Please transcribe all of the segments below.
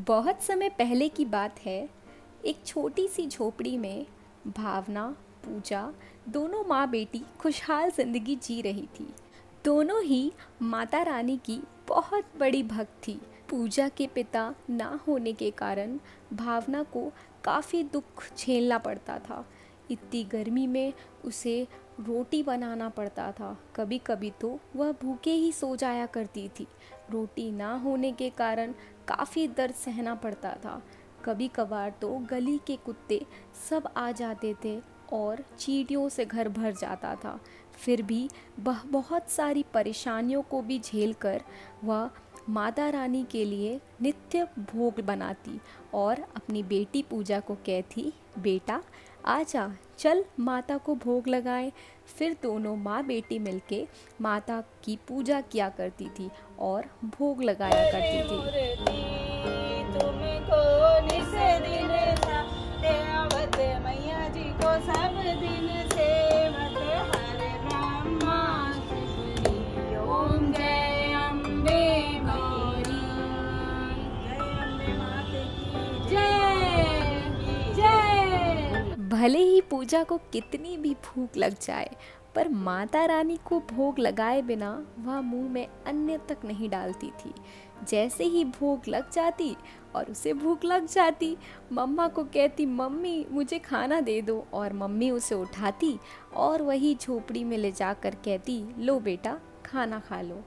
बहुत समय पहले की बात है। एक छोटी सी झोपड़ी में भावना, पूजा दोनों माँ बेटी खुशहाल जिंदगी जी रही थी। दोनों ही माता रानी की बहुत बड़ी भक्त थी। पूजा के पिता ना होने के कारण भावना को काफ़ी दुख झेलना पड़ता था। इतनी गर्मी में उसे रोटी बनाना पड़ता था। कभी कभी तो वह भूखे ही सो जाया करती थी। रोटी ना होने के कारण काफ़ी दर्द सहना पड़ता था। कभी कभार तो गली के कुत्ते सब आ जाते थे और चींटियों से घर भर जाता था। फिर भी वह बहुत सारी परेशानियों को भी झेलकर वह माता रानी के लिए नित्य भोग बनाती और अपनी बेटी पूजा को कहती, बेटा आजा, चल माता को भोग लगाएं। फिर दोनों माँ बेटी मिलके माता की पूजा किया करती थी और भोग लगाया करती थी। मैया जी को सब दिन सेवत हरे ब्रह्मा शिवरी ओम जय अम्बे गौरी। जय अम्बे माते की जय जय। भले ही पूजा को कितनी भी भूख लग जाए, पर माता रानी को भोग लगाए बिना वह मुंह में अन्न तक नहीं डालती थी। जैसे ही भोग लग जाती और उसे भूख लग जाती, मम्मा को कहती, मम्मी मुझे खाना दे दो, और मम्मी उसे उठाती और वही झोपड़ी में ले जाकर कहती, लो बेटा खाना खा लो।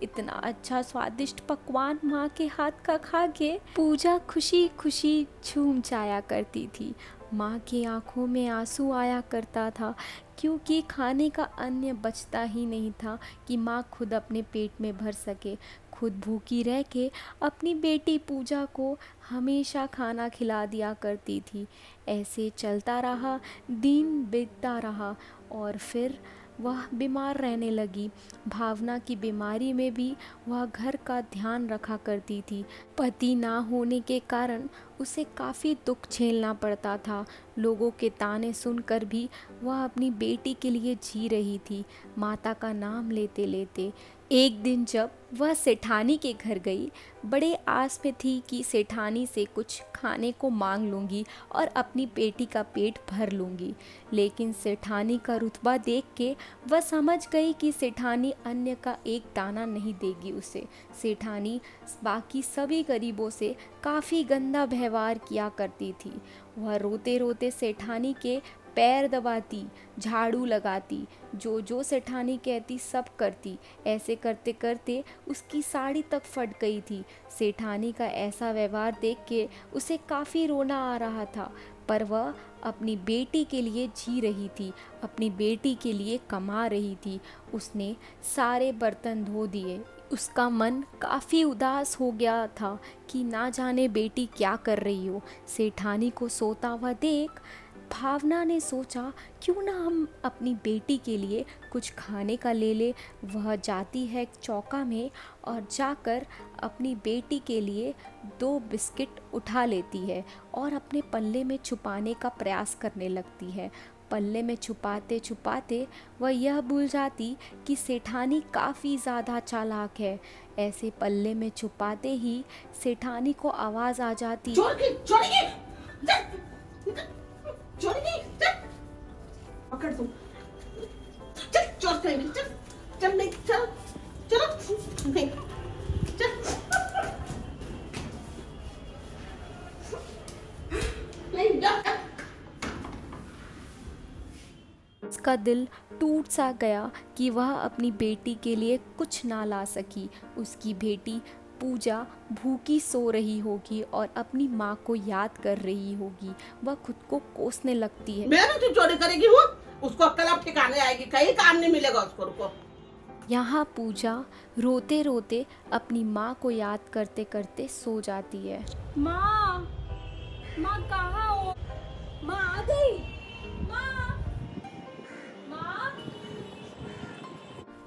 इतना अच्छा स्वादिष्ट पकवान माँ के हाथ का खा के पूजा खुशी खुशी झूम जाया करती थी। माँ की आंखों में आंसू आया करता था, क्योंकि खाने का अन्न बचता ही नहीं था कि माँ खुद अपने पेट में भर सके। खुद भूखी रह के अपनी बेटी पूजा को हमेशा खाना खिला दिया करती थी। ऐसे चलता रहा, दिन बीतता रहा और फिर वह बीमार रहने लगी। भावना की बीमारी में भी वह घर का ध्यान रखा करती थी। पति ना होने के कारण उसे काफ़ी दुख झेलना पड़ता था। लोगों के ताने सुनकर भी वह अपनी बेटी के लिए जी रही थी, माता का नाम लेते लेते। एक दिन जब वह सेठानी के घर गई, बड़े आस में थी कि सेठानी से कुछ खाने को मांग लूँगी और अपनी बेटी का पेट भर लूँगी। लेकिन सेठानी का रुतबा देख के वह समझ गई कि सेठानी अन्न का एक दाना नहीं देगी उसे। सेठानी बाकी सभी गरीबों से काफ़ी गंदा व्यवहार किया करती थी। वह रोते रोते सेठानी के पैर दबाती, झाड़ू लगाती, जो सेठानी कहती सब करती। ऐसे करते करते उसकी साड़ी तक फट गई थी। सेठानी का ऐसा व्यवहार देख के उसे काफ़ी रोना आ रहा था, पर वह अपनी बेटी के लिए जी रही थी, अपनी बेटी के लिए कमा रही थी। उसने सारे बर्तन धो दिए। उसका मन काफ़ी उदास हो गया था कि ना जाने बेटी क्या कर रही हो। सेठानी को सोता हुआ देख भावना ने सोचा, क्यों ना हम अपनी बेटी के लिए कुछ खाने का ले ले। वह जाती है चौका में और जाकर अपनी बेटी के लिए 2 बिस्किट उठा लेती है और अपने पल्ले में छुपाने का प्रयास करने लगती है। पल्ले में छुपाते छुपाते वह यह भूल जाती कि सेठानी काफ़ी ज़्यादा चालाक है। ऐसे पल्ले में छुपाते ही सेठानी को आवाज़ आ जाती, पकड़ तुम, चल चोर करेंगे, चल चल नहीं चल चलो नहीं चल नहीं जा। उसका दिल टूट सा गया कि वह अपनी बेटी के लिए कुछ ना ला सकी। उसकी बेटी पूजा भूखी सो रही होगी और अपनी माँ को याद कर रही होगी। वह खुद को कोसने लगती है, मैं तू चोरी करेगी वो, उसको अक्ल अब ठिकाने आएगी, कहीं काम नहीं मिलेगा उसको। रुको। यहाँ पूजा रोते रोते अपनी माँ को याद करते करते सो जाती है। माँ, माँ कहाँ हो? माँ आ गई?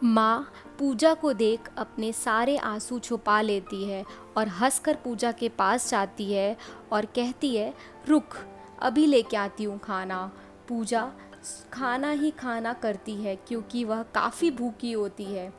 माँ पूजा को देख अपने सारे आंसू छुपा लेती है और हंसकर पूजा के पास जाती है और कहती है, रुक, अभी लेके आती हूँ खाना। पूजा खाना ही खाना करती है क्योंकि वह काफ़ी भूखी होती है।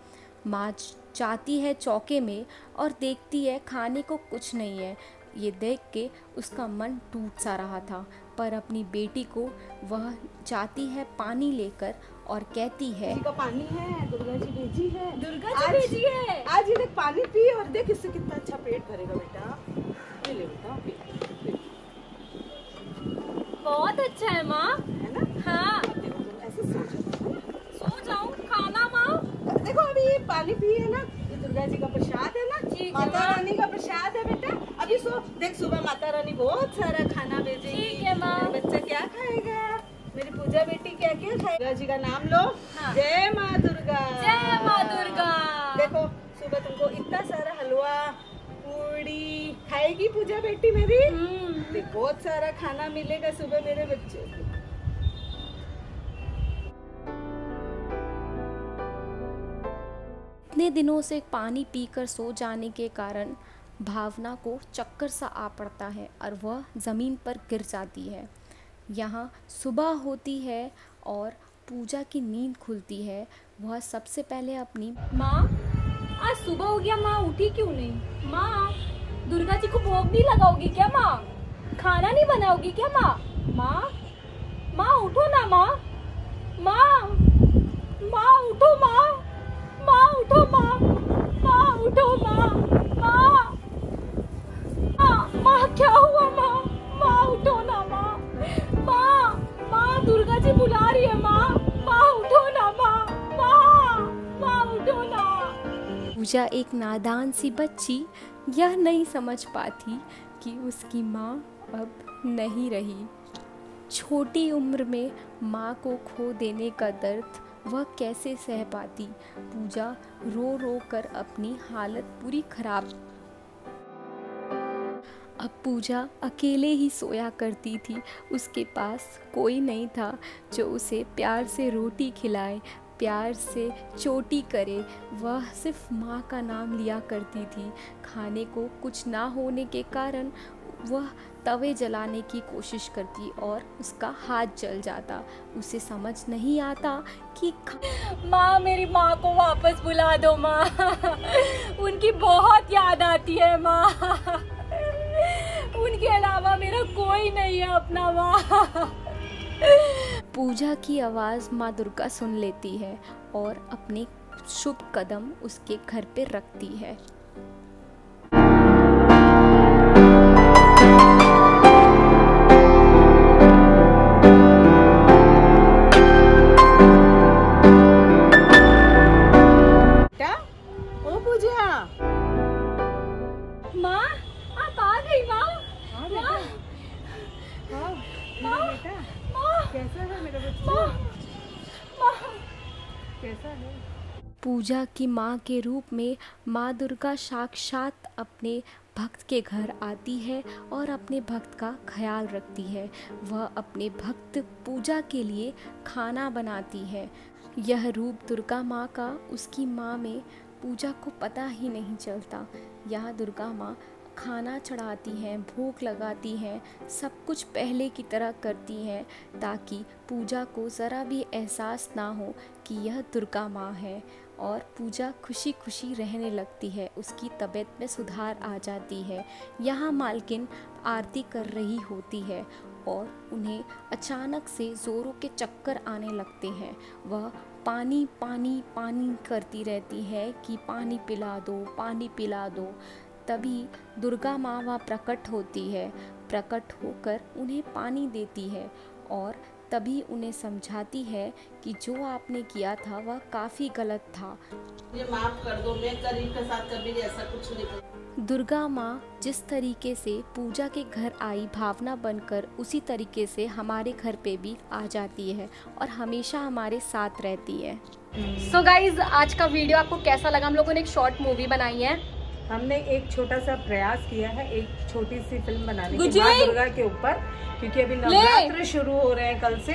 माँ जाती है चौके में और देखती है खाने को कुछ नहीं है। ये देख के उसका मन टूट सा रहा था, पर अपनी बेटी को वह जाती है पानी लेकर और कहती है, का पानी है, दुर्गा जी भेजी है, दुर्गा जी भेजी है। आज ये देख पानी पी और देख इससे कितना अच्छा पेट भरेगा बेटा। ये ले बेटा पी। बहुत अच्छा है माँ, है ना? हाँ। देखो तुम ऐसे सो जाऊँ, खाना माँ। देखो अभी ये पानी पी है ना, ये दुर्गा जी का प्रसाद है ना, माता रानी का प्रसाद है बेटा। अभी सो देख, सुबह माता रानी बहुत सारा खाना भेजेगी। ठीक है माँ। बच्चा क्या खाएगा? मेरी पूजा बेटी क्या क्या खाएगी? दुर्गा जी का नाम लो। हाँ। जय माँ दुर्गा, जय माँ दुर्गा। देखो सुबह तुमको इतना सारा हलवा पूड़ी खाएगी पूजा बेटी मेरी। देख बहुत सारा खाना मिलेगा सुबह मेरे बच्चे को। इतने दिनों से पानी पीकर सो जाने के कारण भावना को चक्कर सा आ पड़ता है और वह ज़मीन पर गिर जाती है। यहाँ सुबह होती है और पूजा की नींद खुलती है। वह सबसे पहले अपनी माँ, आज सुबह हो गया, माँ उठी क्यों नहीं? माँ, दुर्गा जी को भोग नहीं लगाओगी क्या माँ? खाना नहीं बनाओगी क्या माँ? माँ, माँ उठो ना माँ। माँ, माँ उठो माँ। माँ उठो माँ। माँ उठो माँ। माँ, माँ क्या हुआ माँ? माँ उठो ना माँ। माँ, माँ दुर्गा जी बुला रही है माँ। माँ उठो ना माँ। माँ, माँ उठो ना। पूजा एक नादान सी बच्ची यह नहीं समझ पाती कि उसकी माँ अब नहीं रही। छोटी उम्र में माँ को खो देने का दर्द वह कैसे सह पाती। पूजा रो रो कर अपनी हालत पूरी खराब। अब पूजा अकेले ही सोया करती थी। उसके पास कोई नहीं था जो उसे प्यार से रोटी खिलाए, प्यार से चोटी करे। वह सिर्फ माँ का नाम लिया करती थी। खाने को कुछ ना होने के कारण वह तवे जलाने की कोशिश करती और उसका हाथ जल जाता। उसे समझ नहीं आता कि माँ, मेरी माँ को वापस बुला दो माँ। उनकी बहुत याद आती है माँ। उनके अलावा मेरा कोई नहीं है अपना माँ। पूजा की आवाज़ माँ दुर्गा सुन लेती है और अपने शुभ कदम उसके घर पे रखती है। ओ पूजा, माँ आप आ गई माँ। माँ, माँ बेटा कैसा है मेरा बच्चा? कैसा है? पूजा की माँ के रूप में माँ दुर्गा साक्षात अपने भक्त के घर आती है और अपने भक्त का ख्याल रखती है। वह अपने भक्त पूजा के लिए खाना बनाती है। यह रूप दुर्गा माँ का उसकी माँ में पूजा को पता ही नहीं चलता। यह दुर्गा माँ खाना चढ़ाती हैं, भोग लगाती हैं, सब कुछ पहले की तरह करती हैं ताकि पूजा को ज़रा भी एहसास ना हो कि यह दुर्गा माँ है। और पूजा खुशी खुशी रहने लगती है। उसकी तबीयत में सुधार आ जाती है। यहाँ मालकिन आरती कर रही होती है और उन्हें अचानक से ज़ोरों के चक्कर आने लगते हैं। वह पानी पानी पानी करती रहती है कि पानी पिला दो, पानी पिला दो। तभी दुर्गा माँ वहाँ प्रकट होती है। प्रकट होकर उन्हें पानी देती है और तभी उन्हें समझाती है कि जो आपने किया था वह काफ़ी गलत था। मुझे माफ कर दो, मैं करीब के साथ कभी ऐसा कुछ नहीं कर। दुर्गा माँ जिस तरीके से पूजा के घर आई भावना बनकर, उसी तरीके से हमारे घर पे भी आ जाती है और हमेशा हमारे साथ रहती है। सो गाइज, आज का वीडियो आपको कैसा लगा? हम लोगों ने एक शॉर्ट मूवी बनाई है। हमने एक छोटा सा प्रयास किया है, एक छोटी सी फिल्म बनाने की गुज्जी! माँ दुर्गा के ऊपर, क्योंकि अभी नवरात्र शुरू हो रहे हैं कल से।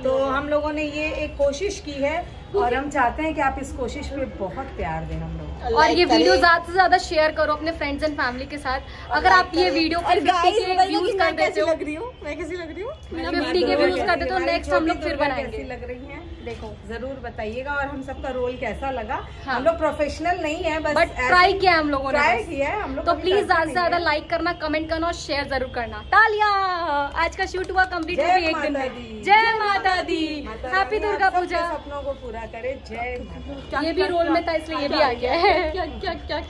तो हम लोगों ने ये एक कोशिश की है और हम चाहते हैं कि आप इस कोशिश पे बहुत प्यार दें हम लोगों को। और ये वीडियो ज्यादा से ज्यादा शेयर करो अपने फ्रेंड्स एंड फैमिली के साथ। अगर आप ये वीडियो पे 50 के व्यूज कर देते हो, मैं कैसी लग रही हूँ 50 के व्यूज कर देते हो, नेक्स्ट हम लोग फिर बनाएंगे। कैसी लग रही हैं देखो जरूर बताइएगा, और हम सबका रोल कैसा लगा। हाँ। हम लोग प्रोफेशनल नहीं है, बस बट ट्राई किया है हम लोगों ने, ट्राई किया है हम लोग। तो प्लीज ज्यादा से ज्यादा लाइक करना, कमेंट करना और शेयर जरूर करना। तालियां, आज का शूट हुआ कंप्लीट हो गई एक दिन में। जय माता दी, हैप्पी दुर्गा पूजा, सपनों को पूरा करे। जय माता। ये भी रोल में था इसलिए ये भी आ गया है। क्या क्या क्या